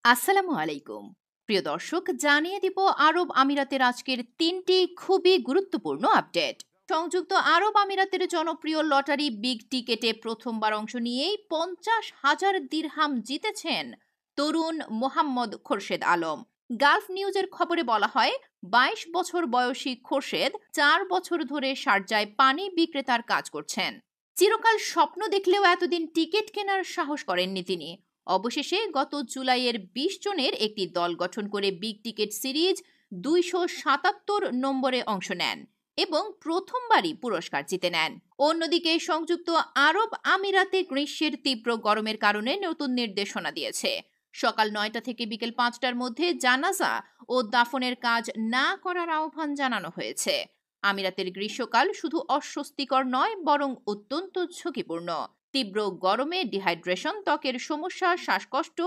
আসসালামু আলাইকুম। প্রিয় দর্শক, জানিয়ে দিব আরব আমিরাতের আজকের ৩টি খুবই গুরুত্বপূর্ণ আপডেট। সংযুক্ত আরব আমিরাতের জনপ্রিয় লটারি বিগ টিকেটে প্রথমবার অংশ নিয়েই ৫০,০০০ দিরহাম জিতেছেন তরুণ মোহাম্মদ খোরশেদ আলম। গালফ নিউজের খবরে বলা হয়, ২২ বছর বয়সী খোরশেদ ৪ বছর ধরে শারজায় পানি বিক্রেতার কাজ করছেন। চিরকাল স্বপ্ন দেখলেও এতদিন টিকিট কেনার সাহস করেননি তিনি। অবশেষে গত জুলাইয়ের ২০ জনের একটি দল গঠন করে বিগ টিকেট সিরিজ ২৭৭ নম্বরে অংশ নেন এবং প্রথমবারই পুরস্কার জিতে নেন। অন্যদিকে সংযুক্ত আরব আমিরাতে গ্রীষ্মের তীব্র গরমের কারণে নতুন নির্দেশনা দিয়েছে। সকাল ৯টা থেকে বিকেল ৫টার মধ্যে জানাজা ও দাফনের কাজ না করার আহ্বান জানানো হয়েছে। আমিরাতের গ্রীষ্মকাল শুধু অস্বস্তিকর নয়, বরং অত্যন্ত ঝুঁকিপূর্ণ। তীব্র গরমে ডিহাইড্রেশন, ত্বকের সমস্যা, শ্বাসকষ্ট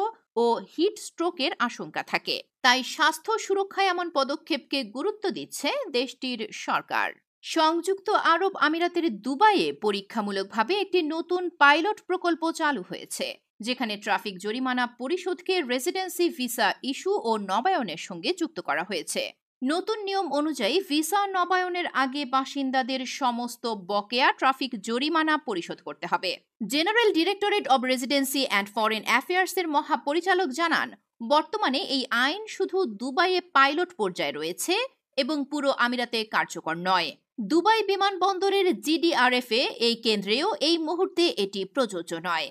ও হিট স্ট্রোকের আশঙ্কা থাকে। তাই স্বাস্থ্য সুরক্ষায় এমন পদক্ষেপকে গুরুত্ব দিচ্ছে দেশটির সরকার। সংযুক্ত আরব আমিরাতের দুবাইয়ে পরীক্ষামূলকভাবে একটি নতুন পাইলট প্রকল্প চালু হয়েছে, যেখানে ট্রাফিক জরিমানা পরিশোধকে রেসিডেন্সি ভিসা ইস্যু ও নবায়নের সঙ্গে যুক্ত করা হয়েছে। নতুন নিয়ম অনুযায়ী ভিসা নবায়নের আগে বাসিন্দাদের সমস্ত বকেয়া ট্রাফিক জরিমানা পরিশোধ করতে হবে। General directorate of residency and foreign অ্যাফেয়ার্সের মহাপরিচালক জানান, বর্তমানে এই আইন শুধু দুবাইয়ে পাইলট পর্যায়ে রয়েছে এবং পুরো আমিরাতে কার্যকর নয়। দুবাই বিমানবন্দরের জিডিআরএফ এই কেন্দ্রেও এই মুহূর্তে এটি প্রযোজ্য নয়।